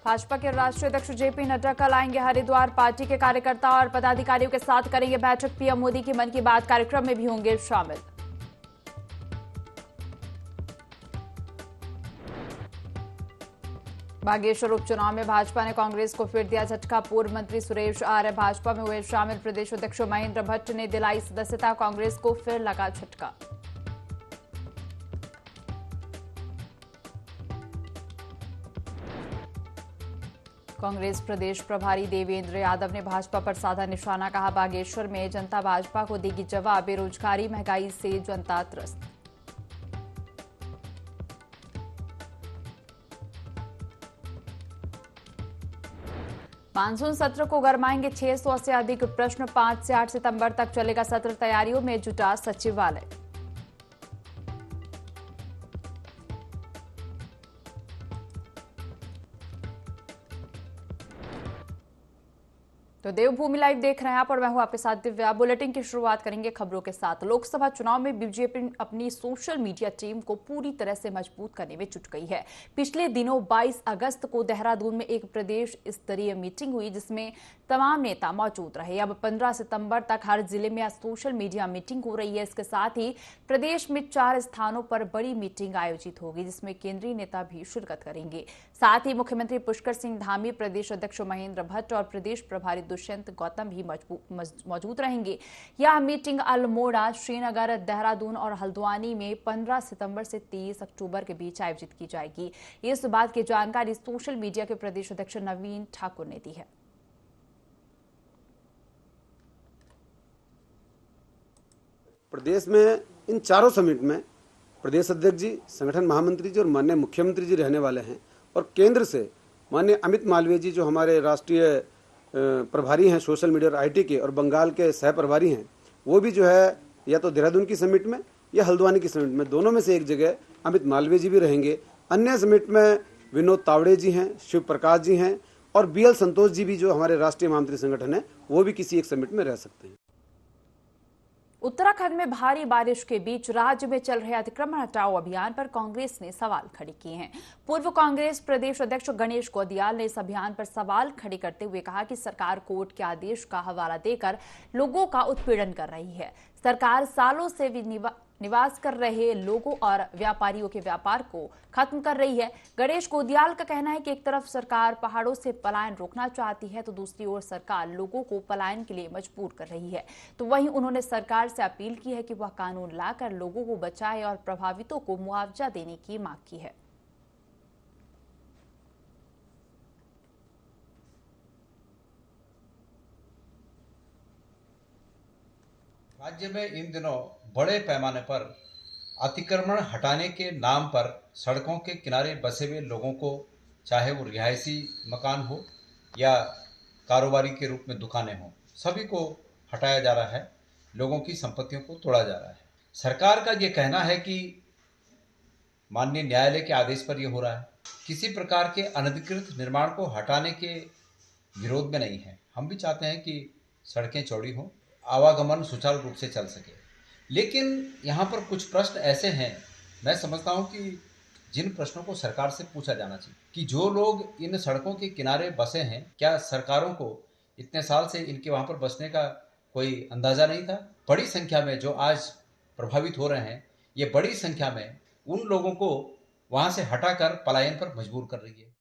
भाजपा के राष्ट्रीय अध्यक्ष जेपी नड्डा कल आएंगे हरिद्वार। पार्टी के कार्यकर्ता और पदाधिकारियों के साथ करेंगे बैठक। पीएम मोदी की मन की बात कार्यक्रम में भी होंगे शामिल। बागेश्वर उपचुनाव में भाजपा ने कांग्रेस को फिर दिया झटका। पूर्व मंत्री सुरेश आर्य भाजपा में हुए शामिल। प्रदेश अध्यक्ष महेंद्र भट्ट ने दिलाई सदस्यता। कांग्रेस को फिर लगा झटका। कांग्रेस प्रदेश प्रभारी देवेंद्र यादव ने भाजपा पर साधा निशाना। कहा, बागेश्वर में जनता भाजपा को देगी जवाब। बेरोजगारी महंगाई से जनता त्रस्त। मानसून सत्र को गरमाएंगे 600 से अधिक प्रश्न। 5 से 8 सितंबर तक चलेगा सत्र। तैयारियों में जुटा सचिवालय। तो देवभूमि लाइव देख रहे हैं आप और मैं हूं आपके साथ दिव्या। बुलेटिन की शुरुआत करेंगे खबरों के साथ। लोकसभा चुनाव में बीजेपी अपनी सोशल मीडिया टीम को पूरी तरह से मजबूत करने में जुट गई है। पिछले दिनों 22 अगस्त को देहरादून में एक प्रदेश स्तरीय मीटिंग हुई जिसमें तमाम नेता मौजूद रहे। अब 15 सितंबर तक हर जिले में सोशल मीडिया मीटिंग हो रही है। इसके साथ ही प्रदेश में 4 स्थानों पर बड़ी मीटिंग आयोजित होगी जिसमें केंद्रीय नेता भी शिरकत करेंगे। साथ ही मुख्यमंत्री पुष्कर सिंह धामी, प्रदेश अध्यक्ष महेंद्र भट्ट और प्रदेश प्रभारी दुष्यंत गौतम भी मौजूद रहेंगे। यह मीटिंग अल्मोड़ा, श्रीनगर, देहरादून और हल्द्वानी में 15 सितंबर से 30 अक्टूबर के बीच आयोजित की जाएगी। इस बात की जानकारी सोशल मीडिया के प्रदेश अध्यक्ष नवीन ठाकुर ने दी है। प्रदेश में इन चारों समिट में प्रदेश अध्यक्ष जी, संगठन महामंत्री जी और माननीय मुख्यमंत्री जी रहने वाले हैं और केंद्र से माननीय अमित मालवीय जी जो हमारे राष्ट्रीय प्रभारी हैं सोशल मीडिया और आईटी के और बंगाल के सह प्रभारी हैं, वो भी जो है या तो देहरादून की समिट में या हल्द्वानी की समिट में, दोनों में से एक जगह अमित मालवीय जी भी रहेंगे। अन्य समिट में विनोद तावड़े जी हैं, शिव प्रकाश जी हैं और बीएल संतोष जी भी जो हमारे राष्ट्रीय महामंत्री संगठन है, वो भी किसी एक समिट में रह सकते हैं। उत्तराखंड में भारी बारिश के बीच राज्य में चल रहे अतिक्रमण हटाओ अभियान पर कांग्रेस ने सवाल खड़े किए हैं। पूर्व कांग्रेस प्रदेश अध्यक्ष गणेश गोदियाल ने इस अभियान पर सवाल खड़े करते हुए कहा कि सरकार कोर्ट के आदेश का हवाला देकर लोगों का उत्पीड़न कर रही है। सरकार सालों से निवास कर रहे लोगों और व्यापारियों के व्यापार को खत्म कर रही है। गणेश गोदियाल का कहना है कि एक तरफ सरकार पहाड़ों से पलायन रोकना चाहती है तो दूसरी ओर सरकार लोगों को पलायन के लिए मजबूर कर रही है। तो वहीं उन्होंने सरकार से अपील की है कि वह कानून लाकर लोगों को बचाए और प्रभावितों को मुआवजा देने की मांग की है। राज्य में इन दिनों बड़े पैमाने पर अतिक्रमण हटाने के नाम पर सड़कों के किनारे बसे हुए लोगों को, चाहे वो रिहायशी मकान हो या कारोबारी के रूप में दुकानें हों, सभी को हटाया जा रहा है। लोगों की संपत्तियों को तोड़ा जा रहा है। सरकार का ये कहना है कि माननीय न्यायालय के आदेश पर यह हो रहा है। किसी प्रकार के अनधिकृत निर्माण को हटाने के विरोध में नहीं है। हम भी चाहते हैं कि सड़कें चौड़ी हों, आवागमन सुचारू रूप से चल सके। लेकिन यहाँ पर कुछ प्रश्न ऐसे हैं, मैं समझता हूँ कि जिन प्रश्नों को सरकार से पूछा जाना चाहिए कि जो लोग इन सड़कों के किनारे बसे हैं, क्या सरकारों को इतने साल से इनके वहाँ पर बसने का कोई अंदाजा नहीं था? बड़ी संख्या में जो आज प्रभावित हो रहे हैं, ये बड़ी संख्या में उन लोगों को वहाँ से हटाकर पलायन पर मजबूर कर रही है।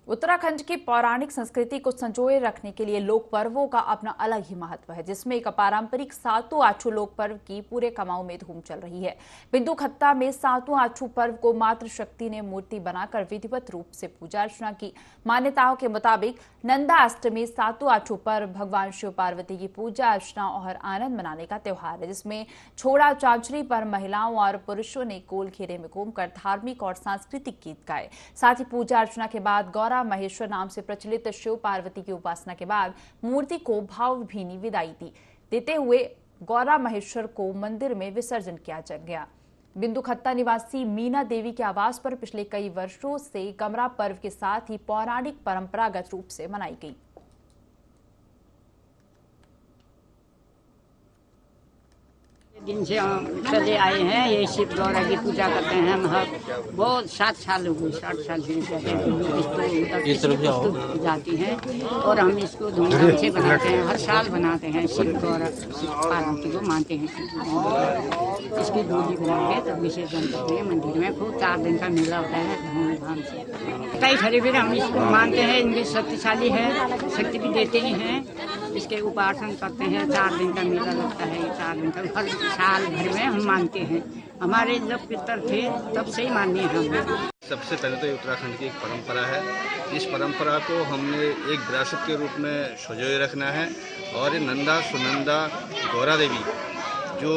उत्तराखंड की पौराणिक संस्कृति को संजोए रखने के लिए लोक पर्वों का अपना अलग ही महत्व है, जिसमें एक पारंपरिक सातों आछू लोक पर्व की पूरे कुमाऊं में धूम चल रही है। बिंदु खत्ता में सातों आछू पर्व को मातृशक्ति ने मूर्ति बनाकर विधिवत रूप से पूजा अर्चना की। मान्यताओं के मुताबिक नंदा अष्टमी सातों आछू पर्व भगवान शिव पार्वती की पूजा अर्चना और आनंद मनाने का त्योहार है, जिसमें छोड़ा चांचरी पर महिलाओं और पुरुषों ने गोल घेरे में घूमकर धार्मिक और सांस्कृतिक गीत गाए। साथ ही पूजा अर्चना के बाद गौरा महेश्वर नाम से प्रचलित शिव पार्वती की उपासना के बाद मूर्ति को भावभीनी विदाई देते हुए गौरा महेश्वर को मंदिर में विसर्जन किया गया। बिंदु खत्ता निवासी मीना देवी के आवास पर पिछले कई वर्षों से गमरा पर्व के साथ ही पौराणिक परंपरागत रूप से मनाई गई। जिनसे हम चले आए हैं, ये शिव गौरा की पूजा करते हैं हम। बहुत 60 साल हो गए, 60 साल से इसको जाती हैं और हम इसको धूमधाम से बनाते हैं। हर साल बनाते हैं। शिव गौरा पार्वती को मानते हैं। इसकी डोली बना के तब विसर्जन करते हैं मंदिर में। खूब 4 दिन का मेला होता है धूमधाम से। 27 हरिवीर हम इसको मानते हैं। इनकी शक्तिशाली है, शक्ति भी देते ही हैं। इसके उपासना करते हैं। 4 दिन का मेला लगता है। 4 दिन का हर साल भर में हम मानते हैं। हमारे जब पितर थे तब से ही मानिए हम। सबसे पहले तो ये उत्तराखंड की एक परंपरा है। इस परंपरा को हमने एक विरासत के रूप में संजोए रखना है। और ये नंदा सुनंदा गौरा देवी जो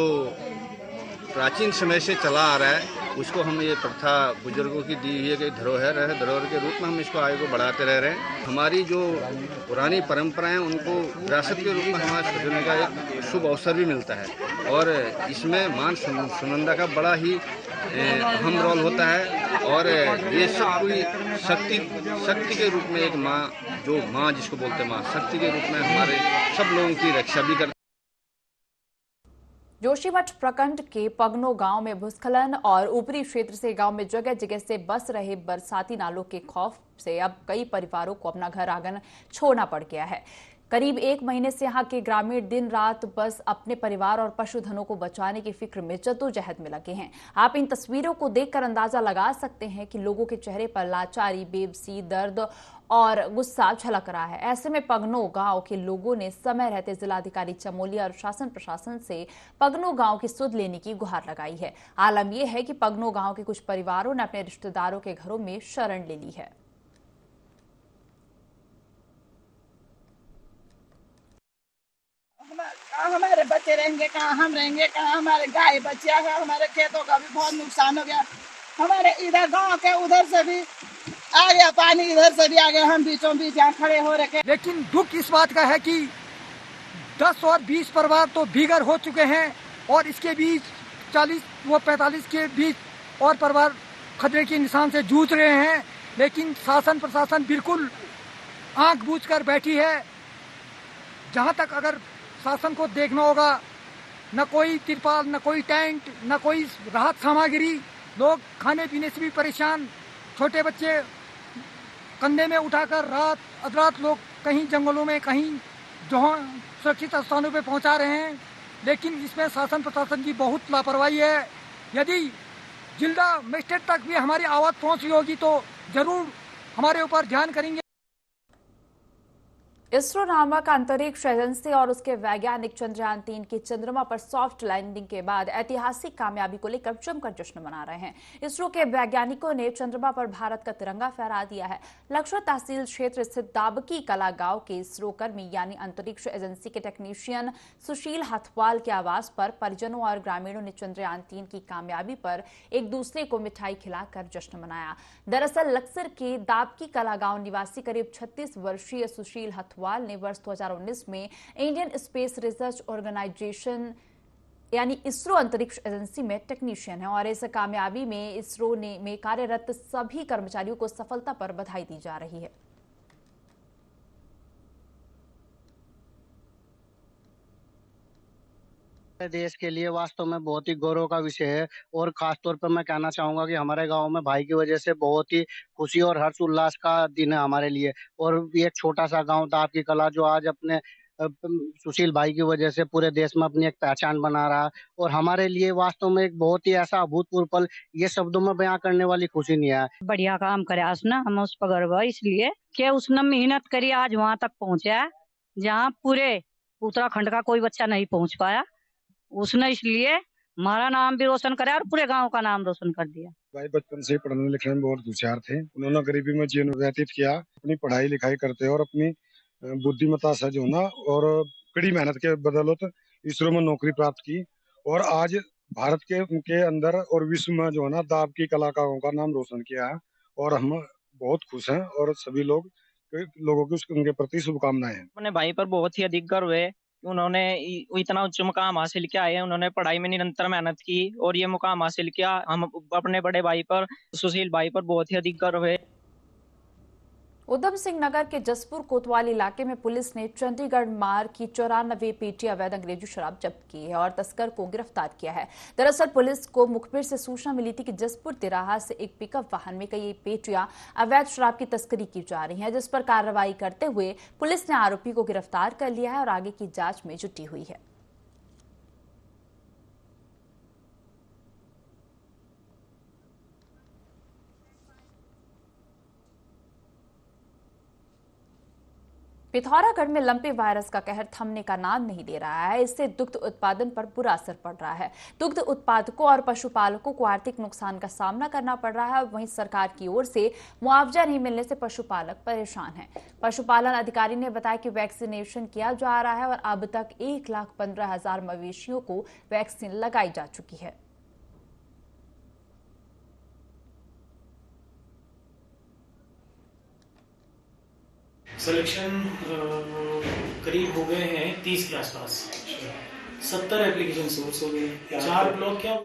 प्राचीन समय से चला आ रहा है, उसको हम ये प्रथा बुजुर्गों की दी हुई है कि धरोहर है, धरोहर के रूप में हम इसको आगे को बढ़ाते रह रहे हैं। हमारी जो पुरानी परंपराएं उनको विरासत के रूप में हमारे सजने का एक शुभ अवसर भी मिलता है। और इसमें मां सुनंदा का बड़ा ही अहम रोल होता है। और ये सब कोई शक्ति के रूप में एक माँ, जो माँ जिसको बोलते हैं माँ शक्ति के रूप में हमारे सब लोगों की रक्षा भी करती है। जोशीमठ प्रखंड के पगनो गांव में भूस्खलन और ऊपरी क्षेत्र से गांव में जगह जगह से बस रहे बरसाती नालों के खौफ से अब कई परिवारों को अपना घर आंगन छोड़ना पड़ गया है। करीब 1 महीने से यहाँ के ग्रामीण दिन रात बस अपने परिवार और पशुधनों को बचाने की फिक्र में जद्दोजहद में लगे हैं। आप इन तस्वीरों को देखकर अंदाजा लगा सकते हैं कि लोगों के चेहरे पर लाचारी, बेबसी, दर्द और गुस्सा झलक रहा है। ऐसे में पगनो गांव के लोगों ने समय रहते जिलाधिकारी चमोली और शासन प्रशासन से पगनो गांव की सुध लेने की गुहार लगाई है। आलम यह है कि पगनो गांव के कुछ परिवारों ने अपने रिश्तेदारों के घरों में शरण ले ली है। हमारे बच्चे रहेंगे कहाँ, हम रहेंगे कहाँ, हमारे गाय बच्चियां है, हमारे खेतों का भी बहुत नुकसान हो गया। हमारे इधर गांव के उधर से भी आ गया पानी, इधर से भी आ गया। हम बीचों बीच यहाँ खड़े हो रखे। लेकिन दुख इस बात का है कि 10 और 20 परिवार तो भीगर हो चुके हैं और इसके बीच 40 व 45 के बीच और परिवार खतरे के निशान से जूझ रहे हैं। लेकिन शासन प्रशासन बिल्कुल आंख बूझ कर बैठी है। जहाँ तक अगर शासन को देखना होगा, न कोई तिरपाल, न कोई टेंट, न कोई राहत सामग्री। लोग खाने पीने से भी परेशान। छोटे बच्चे कंधे में उठाकर रात अधरात लोग कहीं जंगलों में, कहीं जहाँ सुरक्षित स्थानों पे पहुंचा रहे हैं। लेकिन इसमें शासन प्रशासन की बहुत लापरवाही है। यदि जिला मजिस्ट्रेट तक भी हमारी आवाज़ पहुंची होगी तो जरूर हमारे ऊपर ध्यान करेंगे। इसरो नामक अंतरिक्ष एजेंसी और उसके वैज्ञानिक चंद्रयान 3 की चंद्रमा पर सॉफ्ट लैंडिंग के बाद ऐतिहासिक कामयाबी को लेकर जमकर जश्न मना रहे हैं। इसरो के वैज्ञानिकों ने चंद्रमा पर भारत का तिरंगा फहरा दिया है। लक्ष्य तहसील क्षेत्र स्थित दाबकी कला गांव के इसरो कर्मी यानी अंतरिक्ष एजेंसी के टेक्नीशियन सुशील हथवाल के आवास पर परिजनों और ग्रामीणों ने चंद्रयान 3 की कामयाबी पर एक दूसरे को मिठाई खिलाकर जश्न मनाया। दरअसल लक्सर के दाबकी कला गांव निवासी करीब 36 वर्षीय सुशील हथवाल ने वर्ष 2019 में इंडियन स्पेस रिसर्च ऑर्गेनाइजेशन यानी इसरो अंतरिक्ष एजेंसी में टेक्नीशियन है और इस कामयाबी में इसरो में कार्यरत सभी कर्मचारियों को सफलता पर बधाई दी जा रही है। देश के लिए वास्तव में बहुत ही गौरव का विषय है। और खास तौर पर मैं कहना चाहूंगा कि हमारे गांव में भाई की वजह से बहुत ही खुशी और हर्ष उल्लास का दिन है हमारे लिए। और ये एक छोटा सा गांव दाबकी कला जो आज अपने सुशील भाई की वजह से पूरे देश में अपनी एक पहचान बना रहा, और हमारे लिए वास्तव में एक बहुत ही ऐसा अभूतपूर्व पल ये शब्दों में बयां करने वाली खुशी नहीं है। बढ़िया काम करे उसने, हम उस पर गर्व है इसलिए कि उसने मेहनत करी, आज वहाँ तक पहुँचा जहाँ पूरे उत्तराखंड का कोई बच्चा नहीं पहुँच पाया। उसने इसलिए हमारा नाम भी रोशन करा और पूरे गांव का नाम रोशन कर दिया। भाई बचपन से पढ़ने लिखने में बहुत होशियार थे। उन्होंने गरीबी में जीवन व्यतीत किया, अपनी पढ़ाई लिखाई करते और अपनी बुद्धिमत्ता से जो ना और कड़ी मेहनत के बदौलत इसरो में नौकरी प्राप्त की। और आज भारत के अंदर और विश्व में जो है ना दाबकी कलाकारों का नाम रोशन किया है। और हम बहुत खुश हैं और सभी लोगों की उनके प्रति शुभकामनाएं हैं। अपने भाई पर बहुत ही अधिक गर्व है। उन्होंने इतना उच्च मुकाम हासिल किया है। उन्होंने पढ़ाई में निरंतर मेहनत की और ये मुकाम हासिल किया। हम अपने बड़े भाई पर, सुशील भाई पर बहुत ही अधिक गर्व है। उधम सिंह नगर के जसपुर कोतवाल इलाके में पुलिस ने चंडीगढ़ मार्ग की 94 पेटी अवैध अंग्रेजी शराब जब्त की है और तस्कर को गिरफ्तार किया है। दरअसल पुलिस को मुखबिर से सूचना मिली थी कि जसपुर तिराहा से एक पिकअप वाहन में कई पेटियां अवैध शराब की तस्करी की जा रही है, जिस पर कार्रवाई करते हुए पुलिस ने आरोपी को गिरफ्तार कर लिया है और आगे की जांच में जुटी हुई है। पिथौरागढ़ में लंपी वायरस का कहर थमने का नाम नहीं ले रहा है। इससे दुग्ध उत्पादन पर बुरा असर पड़ रहा है। दुग्ध उत्पादकों और पशुपालकों को आर्थिक नुकसान का सामना करना पड़ रहा है। वहीं सरकार की ओर से मुआवजा नहीं मिलने से पशुपालक परेशान हैं। पशुपालन अधिकारी ने बताया कि वैक्सीनेशन किया जा रहा है और अब तक 1,15,000 मवेशियों को वैक्सीन लगाई जा चुकी है। सिलेक्शन करीब हो गए हैं 30 के आसपास। 70 एप्लीकेशन सोर्स हो गए। 4 ब्लॉक क्या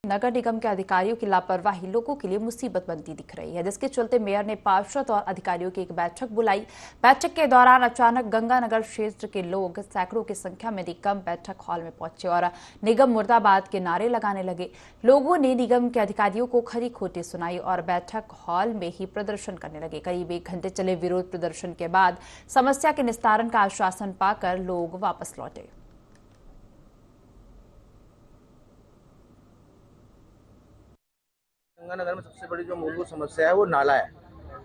नगर निगम के अधिकारियों की लापरवाही लोगों के लिए मुसीबत बनती दिख रही है, जिसके चलते मेयर ने पार्षद और अधिकारियों की एक बैठक बुलाई। बैठक के दौरान अचानक गंगानगर क्षेत्र के लोग सैकड़ों की संख्या में निगम बैठक हॉल में पहुंचे और निगम मुर्दाबाद के नारे लगाने लगे। लोगों ने निगम के अधिकारियों को खरी खोटी सुनाई और बैठक हॉल में ही प्रदर्शन करने लगे। करीब 1 घंटे चले विरोध प्रदर्शन के बाद समस्या के निस्तारण का आश्वासन पाकर लोग वापस लौटे। गंगानगर में सबसे बड़ी जो मूलभूत समस्या है वो नाला है,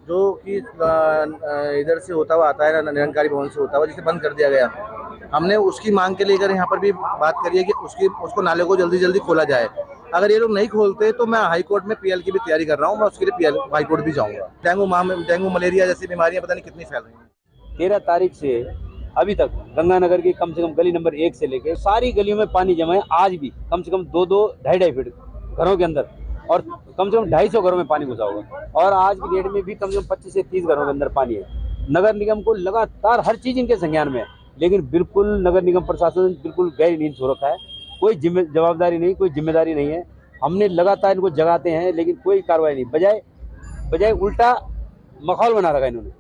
जो कि इधर से होता हुआ आता है, निरंकारी भवन से होता हुआ, जिसे बंद कर दिया गया। हमने उसकी मांग के लेकर यहाँ पर भी बात करी है कि उसको नाले को जल्दी जल्दी खोला जाए। अगर ये लोग नहीं खोलते तो मैं हाई कोर्ट में पीएल की भी तैयारी कर रहा हूँ। मैं उसके लिए हाई कोर्ट भी जाऊँगा। डेंगू मलेरिया जैसी बीमारियाँ पता नहीं कितनी फैल रही हैं। 13 तारीख से अभी तक गंगानगर की कम से कम गली नंबर 1 से लेकर सारी गलियों में पानी जमा है। आज भी कम से कम 2-2, 2.5 फीट घरों के अंदर और कम से कम 250 घरों में पानी घुसा होगा। और आज की डेट में भी कम से कम 25 से 30 घरों के अंदर पानी है। नगर निगम को लगातार हर चीज इनके संज्ञान में है, लेकिन बिल्कुल नगर निगम प्रशासन बिल्कुल गैर नींद सो रखा है। कोई जवाबदारी नहीं, कोई जिम्मेदारी नहीं है। हमने लगातार इनको जगाते हैं, लेकिन कोई कार्रवाई नहीं। बजाय उल्टा माहौल बना रखा इन्होंने।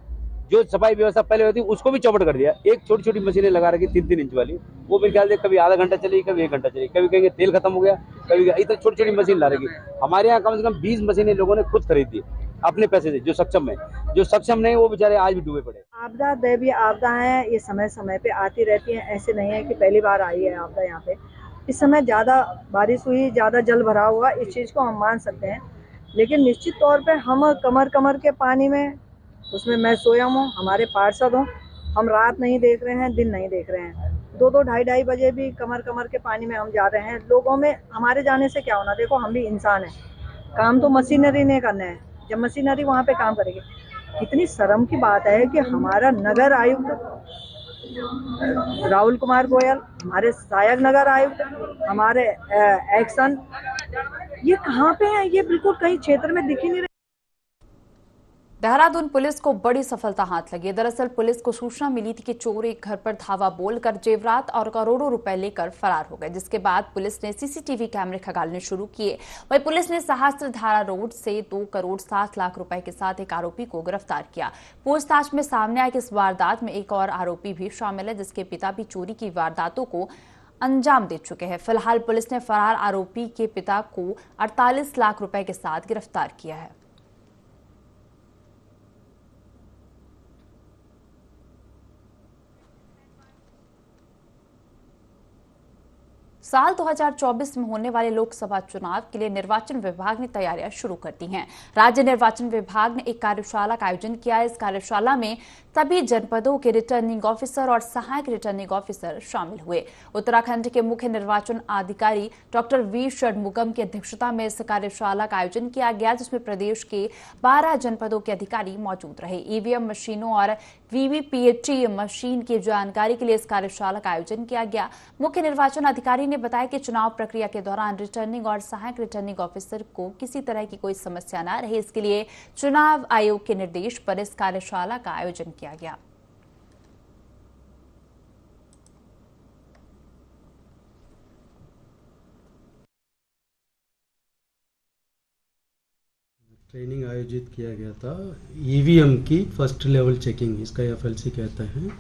जो सफाई व्यवस्था पहले होती उसको भी चौपट कर दिया। एक छोटी छोटी मशीनें लगा रखी 3-3 इंच वाली, वो मेरे ख्याल से कभी आधा घंटा चलेगी, कभी 1 घंटा चलेगी, कभी कहेंगे तेल खत्म हो गया, कभी इतनी छोटी छोटी मशीन ला रखी। हमारे यहाँ कम से कम 20 मशीनें लोगों ने खुद खरीदी अपने पैसे से। जो सक्षम है, जो सक्षम नहीं वो बेचारे आज भी डूबे पड़े। आपदा दैवीय आपदा है, ये समय समय पे आती रहती है। ऐसे नहीं है कि पहली बार आई है आपदा यहाँ पे। इस समय ज्यादा बारिश हुई, ज्यादा जल भराव हुआ, इस चीज को हम मान सकते हैं। लेकिन निश्चित तौर पे हम कमर के पानी में, उसमें मैं सोया हूँ, हमारे पार्षद हों, हम रात नहीं देख रहे हैं, दिन नहीं देख रहे हैं। 2-2, 2:30 बजे भी कमर के पानी में हम जा रहे हैं। लोगों में हमारे जाने से क्या होना। देखो हम भी इंसान हैं, काम तो मशीनरी ने करना है। जब मशीनरी वहाँ पे काम करेगी, कितनी शर्म की बात है कि हमारा नगर आयुक्त राहुल कुमार गोयल, हमारे सहायक नगर आयुक्त, हमारे एक्शन, ये कहाँ पे है? ये बिल्कुल कहीं क्षेत्र में दिख ही नहीं रहे। देहरादून पुलिस को बड़ी सफलता हाथ लगी। दरअसल पुलिस को सूचना मिली थी कि चोर एक घर पर धावा बोलकर जेवरात और करोड़ों रुपए लेकर फरार हो गए, जिसके बाद पुलिस ने सीसीटीवी कैमरे खंगालने शुरू किए। वहीं पुलिस ने सहस्त्रधारा रोड से 2 करोड़ 7 लाख रुपए के साथ एक आरोपी को गिरफ्तार किया। पूछताछ में सामने आया कि इस वारदात में एक और आरोपी भी शामिल है, जिसके पिता भी चोरी की वारदातों को अंजाम दे चुके हैं। फिलहाल पुलिस ने फरार आरोपी के पिता को 48 लाख रुपए के साथ गिरफ्तार किया है। साल 2024 में होने वाले लोकसभा चुनाव के लिए निर्वाचन विभाग ने तैयारियां शुरू कर दी हैं। राज्य निर्वाचन विभाग ने एक कार्यशाला का आयोजन किया है। इस कार्यशाला में सभी जनपदों के रिटर्निंग ऑफिसर और सहायक रिटर्निंग ऑफिसर शामिल हुए। उत्तराखंड के मुख्य निर्वाचन अधिकारी डॉक्टर वी षणमुगम की अध्यक्षता में इस कार्यशाला का आयोजन किया गया, जिसमें प्रदेश के 12 जनपदों के अधिकारी मौजूद रहे। ईवीएम मशीनों और वीवीपीएटी मशीन की जानकारी के लिए इस कार्यशाला का आयोजन किया गया। मुख्य निर्वाचन अधिकारी ने बताया कि चुनाव प्रक्रिया के दौरान रिटर्निंग और सहायक रिटर्निंग ऑफिसर को किसी तरह की कोई समस्या न रहे, इसके लिए चुनाव आयोग के निर्देश पर इस कार्यशाला का आयोजन किया गया। ट्रेनिंग आयोजित किया गया था ईवीएम की फर्स्ट लेवल चेकिंग, इसका एफएलसी कहते हैं।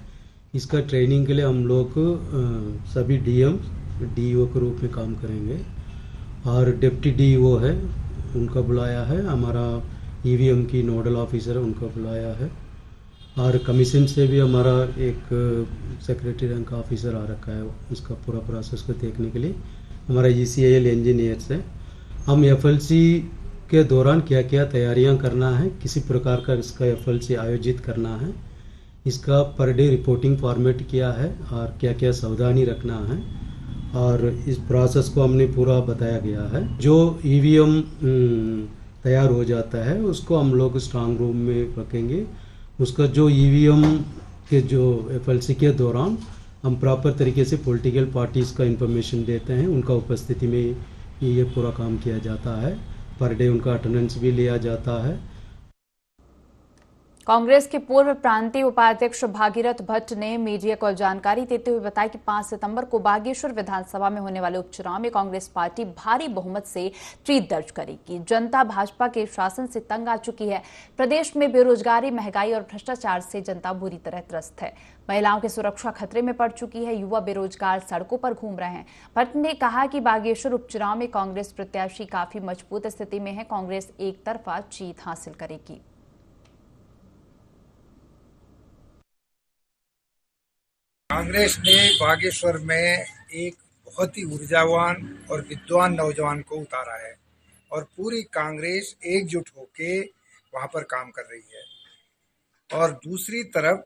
इसका ट्रेनिंग के लिए हम लोग सभी डीएम डीईओ के रूप में काम करेंगे और डिप्टी डीईओ है उनका बुलाया है, हमारा ईवीएम की नोडल ऑफिसर है उनका बुलाया है और कमीशन से भी हमारा एक सेक्रेटरी रैंक का ऑफिसर आ रखा है इसका पूरा प्रोसेस को देखने के लिए। हमारा ECIL इंजीनियर्स है। हम एफएलसी के दौरान क्या क्या तैयारियां करना है, किसी प्रकार का इसका एफएलसी आयोजित करना है, इसका पर डे रिपोर्टिंग फॉर्मेट क्या है और क्या क्या सावधानी रखना है और इस प्रोसेस को हमने पूरा बताया गया है। जो ईवीएम तैयार हो जाता है उसको हम लोग स्ट्रांग रूम में रखेंगे। उसका जो ईवीएम के जो एफएलसी के दौरान हम प्रॉपर तरीके से पॉलिटिकल पार्टीज़ का इंफॉर्मेशन देते हैं, उनका उपस्थिति में ये पूरा काम किया जाता है। पर डे उनका अटेंडेंस भी लिया जाता है। कांग्रेस के पूर्व प्रांतीय उपाध्यक्ष भागीरथ भट्ट ने मीडिया को जानकारी देते हुए बताया कि 5 सितंबर को बागेश्वर विधानसभा में होने वाले उपचुनाव में कांग्रेस पार्टी भारी बहुमत से जीत दर्ज करेगी। जनता भाजपा के शासन से तंग आ चुकी है। प्रदेश में बेरोजगारी, महंगाई और भ्रष्टाचार से जनता बुरी तरह त्रस्त है। महिलाओं की सुरक्षा खतरे में पड़ चुकी है। युवा बेरोजगार सड़कों पर घूम रहे हैं। भट्ट ने कहा कि बागेश्वर उपचुनाव में कांग्रेस प्रत्याशी काफी मजबूत स्थिति में है। कांग्रेस एक तरफा जीत हासिल करेगी। कांग्रेस ने बागेश्वर में एक बहुत ही ऊर्जावान और विद्वान नौजवान को उतारा है और पूरी कांग्रेस एकजुट होके वहां पर काम कर रही है। और दूसरी तरफ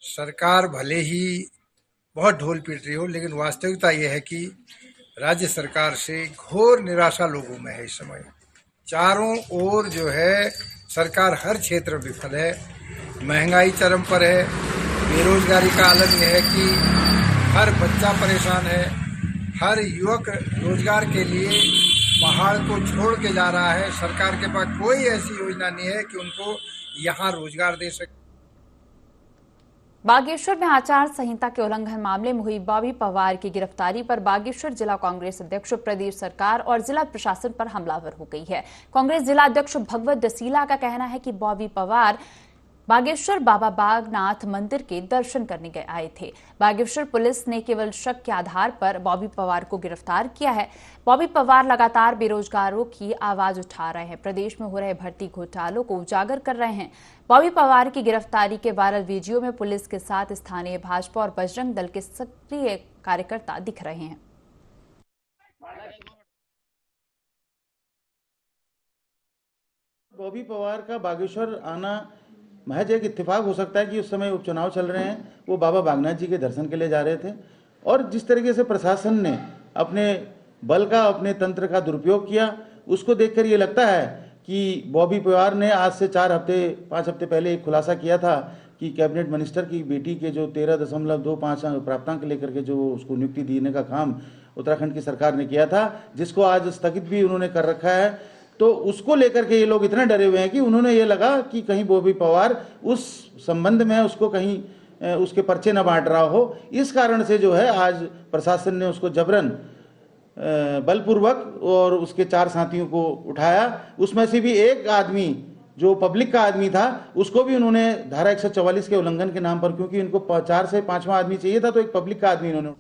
सरकार भले ही बहुत ढोल पीट रही हो, लेकिन वास्तविकता यह है कि राज्य सरकार से घोर निराशा लोगों में है। इस समय चारों ओर जो है सरकार हर क्षेत्र में विफल है। महंगाई चरम पर है। बेरोजगारी का आलम यह है कि हर बच्चा परेशान है। हर युवक रोजगार के लिए पहाड़ को छोड़ के जा रहा है। सरकार के पास कोई ऐसी योजना नहीं है कि उनको यहाँ रोजगार दे सके। बागेश्वर में आचार संहिता के उल्लंघन मामले में हुई बॉबी पवार की गिरफ्तारी पर बागेश्वर जिला कांग्रेस अध्यक्ष प्रदेश सरकार और जिला प्रशासन पर हमलावर हो गई है। कांग्रेस जिला अध्यक्ष भगवत डसीला का कहना है कि बॉबी पवार बागेश्वर बाबा बागनाथ मंदिर के दर्शन करने आए थे। बागेश्वर पुलिस ने केवल शक के आधार पर बॉबी पवार को गिरफ्तार किया है। बॉबी पवार लगातार बेरोजगारों की आवाज उठा रहे हैं। प्रदेश में हो रहे भर्ती घोटालों को उजागर कर रहे हैं। बॉबी पवार की गिरफ्तारी के वायरल वीडियो में पुलिस के साथ स्थानीय भाजपा और बजरंग दल के सक्रिय कार्यकर्ता दिख रहे हैं। बॉबी पवार का बागेश्वर आना महज एक इत्तेफाक हो सकता है कि उस समय उपचुनाव चल रहे हैं, वो बाबा बागनाथ जी के दर्शन के लिए जा रहे थे और जिस तरीके से प्रशासन ने अपने बल का, अपने तंत्र का दुरुपयोग किया, उसको देखकर ये लगता है कि बॉबी पवार ने आज से 5 हफ्ते पहले एक खुलासा किया था कि कैबिनेट मिनिस्टर की बेटी के जो 13.25 प्राप्तांक लेकर के जो उसको नियुक्ति देने का काम उत्तराखंड की सरकार ने किया था, जिसको आज स्थगित भी उन्होंने कर रखा है। तो उसको लेकर के ये लोग इतने डरे हुए हैं कि उन्होंने ये लगा कि कहीं बॉबी पवार उस संबंध में उसको कहीं उसके पर्चे न बांट रहा हो। इस कारण से जो है आज प्रशासन ने उसको जबरन बलपूर्वक और उसके 4 साथियों को उठाया। उसमें से भी एक आदमी जो पब्लिक का आदमी था, उसको भी उन्होंने धारा 144 के उल्लंघन के नाम पर, क्योंकि इनको 4 से 5वां आदमी चाहिए था, तो एक पब्लिक का आदमी इन्होंने।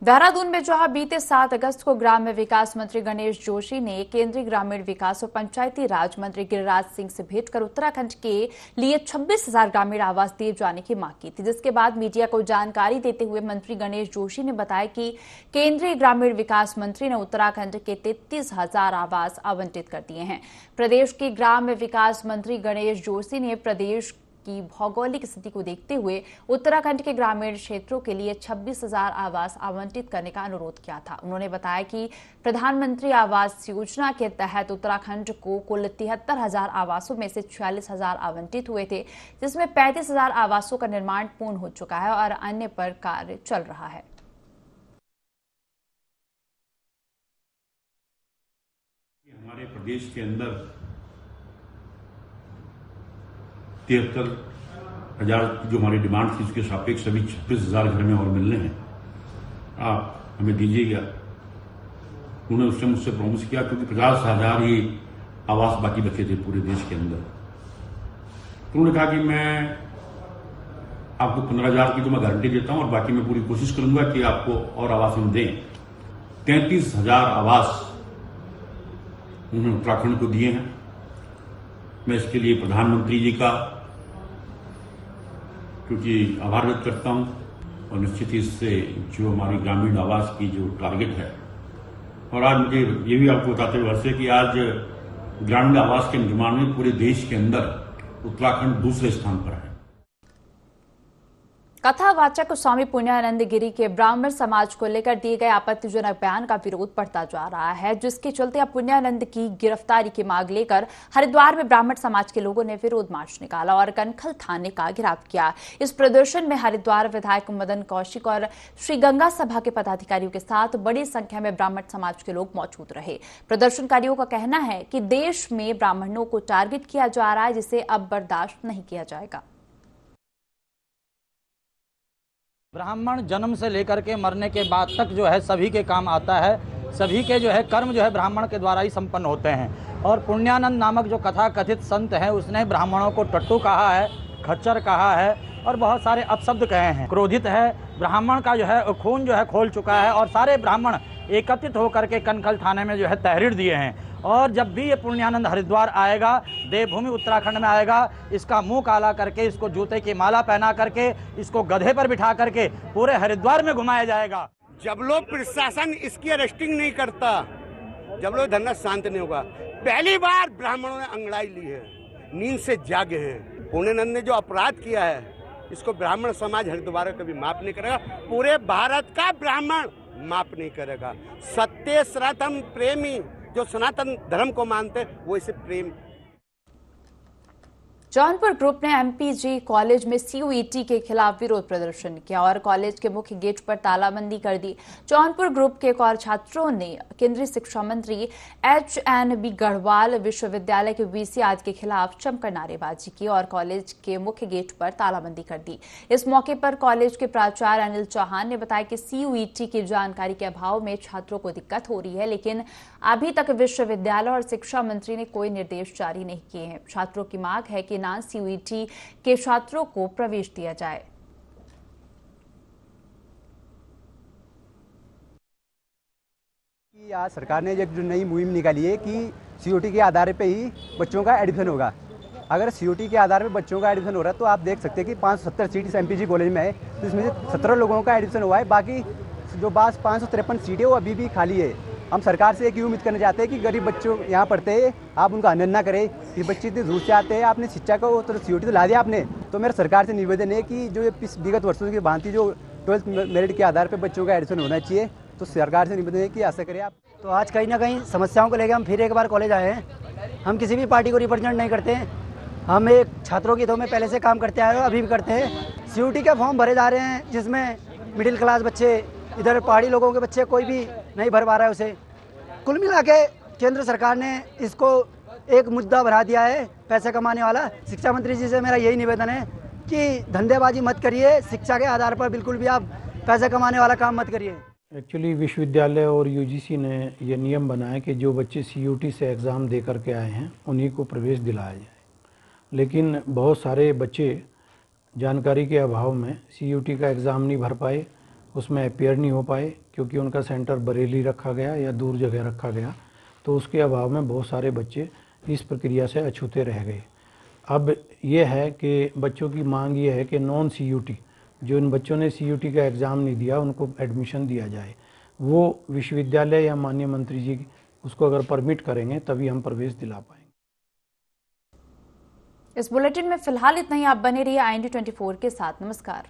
देहरादून में जहां बीते 7 अगस्त को ग्राम्य विकास मंत्री गणेश जोशी ने केंद्रीय ग्रामीण विकास और पंचायती राज मंत्री गिरिराज सिंह से भेंट कर उत्तराखंड के लिए 26,000 ग्रामीण आवास दिए जाने की मांग की थी, जिसके बाद मीडिया को जानकारी देते हुए मंत्री गणेश जोशी ने बताया कि केंद्रीय ग्रामीण विकास मंत्री ने उत्तराखंड के 33,000 आवास आवंटित कर दिए हैं। प्रदेश के ग्राम्य विकास मंत्री गणेश जोशी ने प्रदेश की भौगोलिक स्थिति को देखते हुए उत्तराखंड के ग्रामीण क्षेत्रों के लिए 26,000 आवास आवंटित करने का अनुरोध किया था। उन्होंने बताया कि प्रधानमंत्री आवास योजना के तहत उत्तराखंड को कुल 73,000 आवासों में से 46,000 आवंटित हुए थे, जिसमें 35,000 आवासों का निर्माण पूर्ण हो चुका है और अन्य पर कार्य चल रहा है। हमारे प्रदेश के अंदर 73,000 जो हमारी डिमांड थी, उसके सापेक्ष अभी 26,000 घर में और मिलने हैं, आप हमें दीजिएगा। उन्होंने उससे मुझसे प्रॉमिस किया, क्योंकि 50,000 ही आवास बाकी बचे थे पूरे देश के अंदर। तो उन्होंने कहा कि मैं आपको 15,000 की तो मैं गारंटी देता हूं और बाकी मैं पूरी कोशिश करूंगा कि आपको और आवास हम दें। 33,000 आवास उन्होंने उत्तराखंड को दिए हैं। मैं इसके लिए प्रधानमंत्री जी का क्योंकि आभार व्यक्त करता हूं और निश्चित ही इससे जो हमारी ग्रामीण आवास की जो टारगेट है, और आज मुझे ये भी आपको बताते हुए हर्ष है कि आज ग्रामीण आवास के निर्माण में पूरे देश के अंदर उत्तराखंड दूसरे स्थान पर है। कथावाचक स्वामी पुण्यानंद गिरी के ब्राह्मण समाज को लेकर दिए गए आपत्तिजनक बयान का विरोध बढ़ता जा रहा है, जिसके चलते अब पुण्यानंद की गिरफ्तारी की मांग लेकर हरिद्वार में ब्राह्मण समाज के लोगों ने विरोध मार्च निकाला और कनखल थाने का घेराव किया। इस प्रदर्शन में हरिद्वार विधायक मदन कौशिक और श्री गंगा सभा के पदाधिकारियों के साथ बड़ी संख्या में ब्राह्मण समाज के लोग मौजूद रहे। प्रदर्शनकारियों का कहना है कि देश में ब्राह्मणों को टारगेट किया जा रहा है, जिसे अब बर्दाश्त नहीं किया जाएगा। ब्राह्मण जन्म से लेकर के मरने के बाद तक जो है सभी के काम आता है, सभी के जो है कर्म जो है ब्राह्मण के द्वारा ही संपन्न होते हैं। और पुण्यानंद नामक जो कथा कथित संत है, उसने ब्राह्मणों को टट्टू कहा है, खच्चर कहा है और बहुत सारे अपशब्द कहे हैं। क्रोधित है, ब्राह्मण का जो है खून जो है खोल चुका है और सारे ब्राह्मण एकत्रित होकर के कनखल थाने में जो है तहरीर दिए हैं। और जब भी ये पुण्यानंद हरिद्वार आएगा, देवभूमि उत्तराखंड में आएगा, इसका मुंह काला करके, इसको जूते की माला पहना करके, इसको गधे पर बिठा करके पूरे हरिद्वार में घुमाया जाएगा। जब लोग प्रशासन इसकी अरेस्टिंग नहीं करता, जब लोग धरना शांत नहीं होगा। पहली बार ब्राह्मणों ने अंगड़ाई ली है, नींद से जागे हैं। पुण्यानंद ने जो अपराध किया है, इसको ब्राह्मण समाज हरिद्वार कभी माफ नहीं करेगा, पूरे भारत का ब्राह्मण माफ नहीं करेगा। सत्य सनातन प्रेमी जो सनातन धर्म को मानते वो इसे प्रेम। जौनपुर ग्रुप ने एमपीजी कॉलेज में सीयूईटी के खिलाफ विरोध प्रदर्शन किया और कॉलेज के मुख्य गेट पर तालाबंदी कर दी। जौनपुर ग्रुप के एक और छात्रों ने केंद्रीय शिक्षा मंत्री HNB गढ़वाल विश्वविद्यालय के वीसी आदि के खिलाफ जमकर नारेबाजी की और कॉलेज के मुख्य गेट पर तालाबंदी कर दी। इस मौके पर कॉलेज के प्राचार्य अनिल चौहान ने बताया कि सीयूईटी की जानकारी के अभाव में छात्रों को दिक्कत हो रही है, लेकिन अभी तक विश्वविद्यालय और शिक्षा मंत्री ने कोई निर्देश जारी नहीं किए हैं। छात्रों की मांग है कि सीयूईटी के छात्रों को प्रवेश दिया जाए। आज सरकार ने एक जो नई मुहिम निकाली है कि सीयूईटी के आधार पे ही बच्चों का एडमिशन होगा। अगर सीयूईटी के आधार पे बच्चों का एडमिशन हो रहा है तो आप देख सकते हैं कि 570 सीट एमपीजी कॉलेज में है, तो इसमें से 17 लोगों का एडमिशन हुआ है। बाकी जो 553 सीटें वो अभी भी खाली है। हम सरकार से एक ही उम्मीद करना चाहते हैं कि गरीब बच्चों यहाँ पढ़ते हैं, आप उनका आनंद ना करें। ये बच्चे इतने दूर से आते हैं, आपने शिक्षा को तो सीयूईटी तो ला दिया आपने, तो मेरा सरकार से निवेदन है कि जो ये विगत वर्षों की भांति जो 12th मेरिट के आधार पर बच्चों का एडमिशन होना चाहिए, तो सरकार से निवेदन है कि ऐसा करें आप। तो आज कहीं ना कहीं समस्याओं को लेकर हम फिर एक बार कॉलेज आए हैं। हम किसी भी पार्टी को रिप्रेजेंट नहीं करते हैं, हम एक छात्रों की हितों में पहले से काम करते आए हैं, अभी भी करते हैं। सीयूईटी के फॉर्म भरे जा रहे हैं, जिसमें मिडिल क्लास बच्चे, इधर पहाड़ी लोगों के बच्चे कोई भी नहीं भर पा रहा है उसे। कुल मिला के केंद्र सरकार ने इसको एक मुद्दा बना दिया है पैसे कमाने वाला। शिक्षा मंत्री जी से मेरा यही निवेदन है कि धंधेबाजी मत करिए, शिक्षा के आधार पर बिल्कुल भी आप पैसे कमाने वाला काम मत करिए। एक्चुअली विश्वविद्यालय और यूजीसी ने ये नियम बनाया कि जो बच्चे सीयूईटी से एग्ज़ाम दे करके आए हैं उन्हीं को प्रवेश दिलाया जाए, लेकिन बहुत सारे बच्चे जानकारी के अभाव में सीयूईटी का एग्ज़ाम नहीं भर पाए, उसमें अपीयर नहीं हो पाए क्योंकि उनका सेंटर बरेली रखा गया या दूर जगह रखा गया, तो उसके अभाव में बहुत सारे बच्चे इस प्रक्रिया से अछूते रह गए। अब ये है कि बच्चों की मांग ये है कि नॉन सीयूईटी, जो इन बच्चों ने सीयूईटी का एग्ज़ाम नहीं दिया, उनको एडमिशन दिया जाए। वो विश्वविद्यालय या माननीय मंत्री जी उसको अगर परमिट करेंगे तभी हम प्रवेश दिला पाएंगे। इस बुलेटिन में फिलहाल इतना ही। आप बने रहिए IND 24 के साथ। नमस्कार।